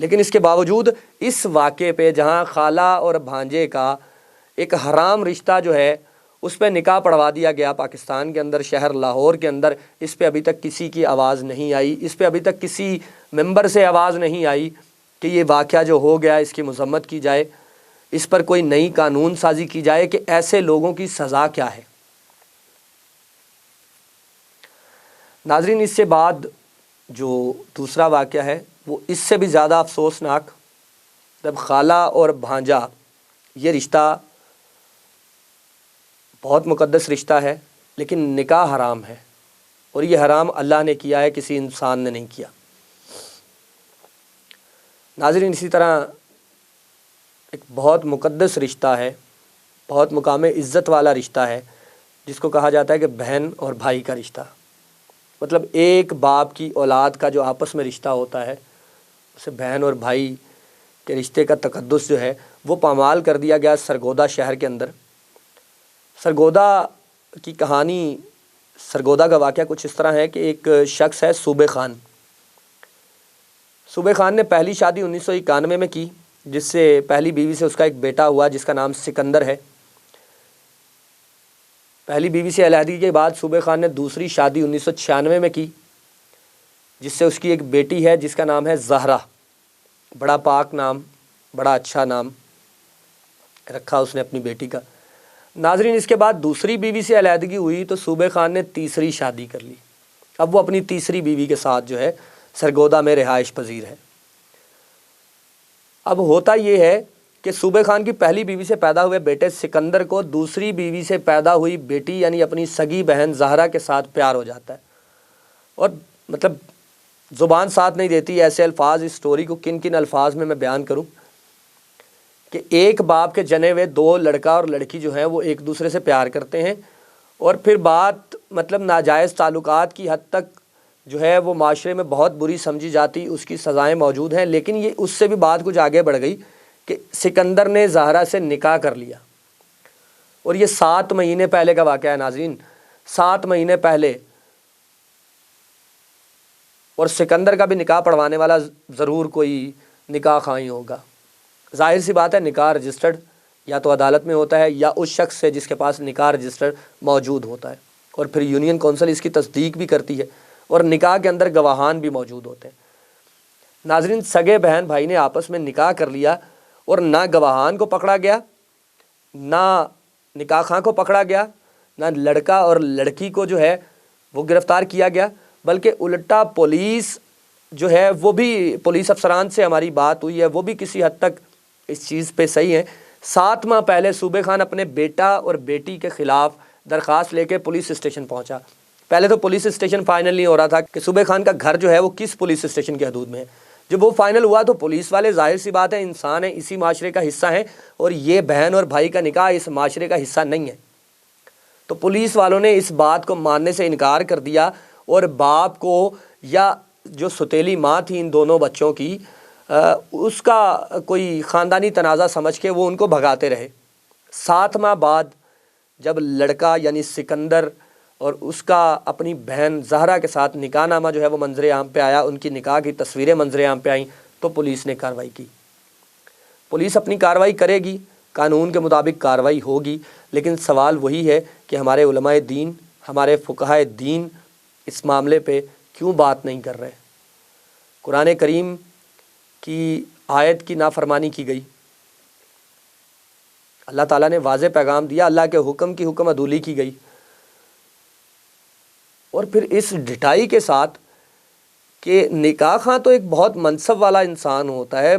لیکن اس کے باوجود اس واقعے پہ جہاں خالہ اور بھانجے کا ایک حرام رشتہ جو ہے اس پہ نکاح پڑھوا دیا گیا پاکستان کے اندر، شہر لاہور کے اندر، اس پہ ابھی تک کسی کی آواز نہیں آئی، اس پہ ابھی تک کسی ممبر سے آواز نہیں آئی کہ یہ واقعہ جو ہو گیا اس کی مذمت کی جائے، اس پر کوئی نئی قانون سازی کی جائے کہ ایسے لوگوں کی سزا کیا ہے۔ ناظرین، اس سے بعد جو دوسرا واقعہ ہے وہ اس سے بھی زیادہ افسوسناک، جب خالہ اور بھانجا، یہ رشتہ بہت مقدس رشتہ ہے لیکن نکاح حرام ہے، اور یہ حرام اللہ نے کیا ہے، کسی انسان نے نہیں کیا۔ ناظرین، اسی طرح ایک بہت مقدس رشتہ ہے، بہت مقام عزت والا رشتہ ہے، جس کو کہا جاتا ہے کہ بہن اور بھائی کا رشتہ، مطلب ایک باپ کی اولاد کا جو آپس میں رشتہ ہوتا ہے، اسے بہن اور بھائی کے رشتے کا تقدس جو ہے وہ پامال کر دیا گیا سرگودا شہر کے اندر۔ سرگودا کی کہانی، سرگودا کا واقعہ کچھ اس طرح ہے کہ ایک شخص ہے صوبے خان۔ صوبے خان نے پہلی شادی 1991 میں کی، جس سے پہلی بیوی سے اس کا ایک بیٹا ہوا جس کا نام سکندر ہے۔ پہلی بیوی سے علیحدگی کے بعد صوبے خان نے دوسری شادی 1996 میں کی، جس سے اس کی ایک بیٹی ہے جس کا نام ہے زہرا۔ بڑا پاک نام، بڑا اچھا نام رکھا اس نے اپنی بیٹی کا۔ ناظرین، اس کے بعد دوسری بیوی سے علیحدگی ہوئی تو صوبے خان نے تیسری شادی کر لی۔ اب وہ اپنی تیسری بیوی کے ساتھ جو ہے سرگودا میں رہائش پذیر ہے۔ اب ہوتا یہ ہے کہ صوبے خان کی پہلی بیوی سے پیدا ہوئے بیٹے سکندر کو دوسری بیوی سے پیدا ہوئی بیٹی یعنی اپنی سگی بہن زہرا کے ساتھ پیار ہو جاتا ہے، اور مطلب زبان ساتھ نہیں دیتی ایسے الفاظ، اس سٹوری کو کن کن الفاظ میں بیان کروں کہ ایک باپ کے جنے ہوئے دو لڑکا اور لڑکی جو ہیں وہ ایک دوسرے سے پیار کرتے ہیں، اور پھر بات مطلب ناجائز تعلقات کی حد تک جو ہے وہ معاشرے میں بہت بری سمجھی جاتی، اس کی سزائیں موجود ہیں، لیکن یہ اس سے بھی بات کچھ آگے بڑھ گئی کہ سکندر نے زہرا سے نکاح کر لیا، اور یہ 7 مہینے پہلے کا واقعہ ہے ناظرین، 7 مہینے پہلے، اور سکندر کا بھی نکاح پڑھوانے والا ضرور کوئی نکاح خواہ ہوگا۔ ظاہر سی بات ہے، نکاح رجسٹرڈ یا تو عدالت میں ہوتا ہے یا اس شخص سے جس کے پاس نکاح رجسٹرڈ موجود ہوتا ہے، اور پھر یونین کونسل اس کی تصدیق بھی کرتی ہے، اور نکاح کے اندر گواہان بھی موجود ہوتے ہیں۔ ناظرین، سگے بہن بھائی نے آپس میں نکاح کر لیا، اور نہ گواہان کو پکڑا گیا، نہ نکاح خواہ کو پکڑا گیا، نہ لڑکا اور لڑکی کو جو ہے وہ گرفتار کیا گیا، بلکہ الٹا پولیس جو ہے وہ بھی، پولیس افسران سے ہماری بات ہوئی ہے، وہ بھی کسی حد تک اس چیز پہ صحیح ہے۔ 7 ماہ پہلے صوبے خان اپنے بیٹا اور بیٹی کے خلاف درخواست لے کے پولیس اسٹیشن پہنچا۔ پہلے تو پولیس اسٹیشن فائنل نہیں ہو رہا تھا کہ صوبے خان کا گھر جو ہے وہ کس پولیس اسٹیشن کی حدود میں ہے۔ جب وہ فائنل ہوا تو پولیس والے، ظاہر سی بات ہے انسان ہیں، اسی معاشرے کا حصہ ہیں، اور یہ بہن اور بھائی کا نکاح اس معاشرے کا حصہ نہیں ہے، تو پولیس والوں نے اس بات کو ماننے سے انکار کر دیا، اور باپ کو یا جو ستیلی ماں تھی ان دونوں بچوں کی، اس کا کوئی خاندانی تنازع سمجھ کے وہ ان کو بھگاتے رہے۔ 7 ماہ بعد جب لڑکا یعنی سکندر اور اس کا اپنی بہن زہرا کے ساتھ نکاح نامہ جو ہے وہ منظر عام پہ آیا، ان کی نکاح کی تصویریں منظر عام پہ آئیں، تو پولیس نے کارروائی کی۔ پولیس اپنی کارروائی کرے گی، قانون کے مطابق کارروائی ہوگی، لیکن سوال وہی ہے کہ ہمارے علماء دین، ہمارے فقہائے دین اس معاملے پہ کیوں بات نہیں کر رہے؟ قرآن کریم کی آیت کی نافرمانی کی گئی، اللہ تعالیٰ نے واضح پیغام دیا، اللہ کے حکم کی حکم عدولی کی گئی، اور پھر اس ڈٹائی کے ساتھ کہ نکاح خواہ تو ایک بہت منصب والا انسان ہوتا ہے،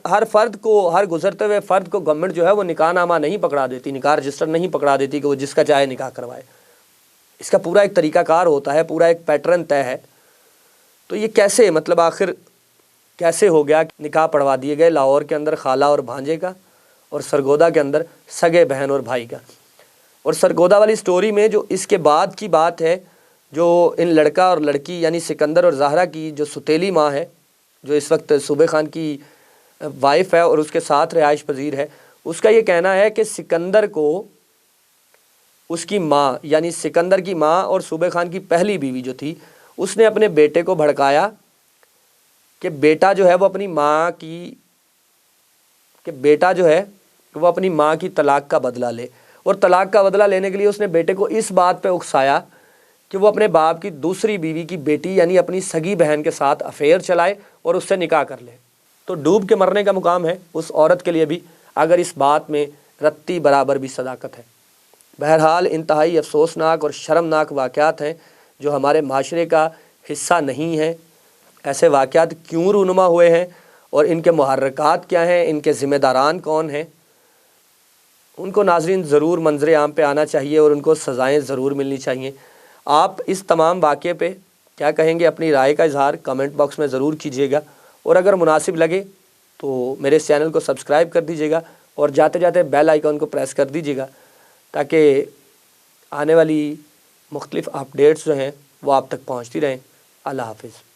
ہر فرد کو، ہر گزرتے ہوئے فرد کو گورنمنٹ جو ہے وہ نکاح نامہ نہیں پکڑا دیتی، نکاح رجسٹر نہیں پکڑا دیتی کہ وہ جس کا چاہے نکاح کروائے۔ اس کا پورا ایک طریقہ کار ہوتا ہے، پورا ایک پیٹرن طے ہے۔ تو یہ کیسے، مطلب آخر کیسے ہو گیا کہ نکاح پڑھوا دیے گئے لاہور کے اندر خالہ اور بھانجے کا، اور سرگودا کے اندر سگے بہن اور بھائی کا؟ اور سرگودا والی سٹوری میں جو اس کے بعد کی بات ہے، جو ان لڑکا اور لڑکی یعنی سکندر اور زہرا کی جو ستیلی ماں ہے، جو اس وقت صوبے خان کی وائف ہے اور اس کے ساتھ رہائش پذیر ہے، اس کا یہ کہنا ہے کہ سکندر کو اس کی ماں یعنی سکندر کی ماں اور صوبے خان کی پہلی بیوی جو تھی، اس نے اپنے بیٹے کو بھڑکایا کہ بیٹا جو ہے وہ اپنی ماں کی طلاق کا بدلہ لے، اور طلاق کا بدلہ لینے کے لیے اس نے بیٹے کو اس بات پہ اکسایا کہ وہ اپنے باپ کی دوسری بیوی کی بیٹی یعنی اپنی سگی بہن کے ساتھ افیئر چلائے اور اس سے نکاح کر لے۔ تو ڈوب کے مرنے کا مقام ہے اس عورت کے لیے بھی، اگر اس بات میں رتی برابر بھی صداقت ہے۔ بہرحال انتہائی افسوسناک اور شرمناک واقعات ہیں جو ہمارے معاشرے کا حصہ نہیں ہیں۔ ایسے واقعات کیوں رونما ہوئے ہیں اور ان کے محرکات کیا ہیں، ان کے ذمہ داران کون ہیں، ان کو ناظرین ضرور منظر عام پہ آنا چاہیے اور ان کو سزائیں ضرور ملنی چاہیے۔ آپ اس تمام واقعے پہ کیا کہیں گے، اپنی رائے کا اظہار کمنٹ باکس میں ضرور کیجیے گا، اور اگر مناسب لگے تو میرے اس چینل کو سبسکرائب کر دیجیے گا اور جاتے جاتے بیل آئیکن کو پریس کر دیجیے گا تاکہ آنے والی مختلف اپڈیٹس جو ہیں وہ آپ تک پہنچتی رہیں۔ اللہ حافظ۔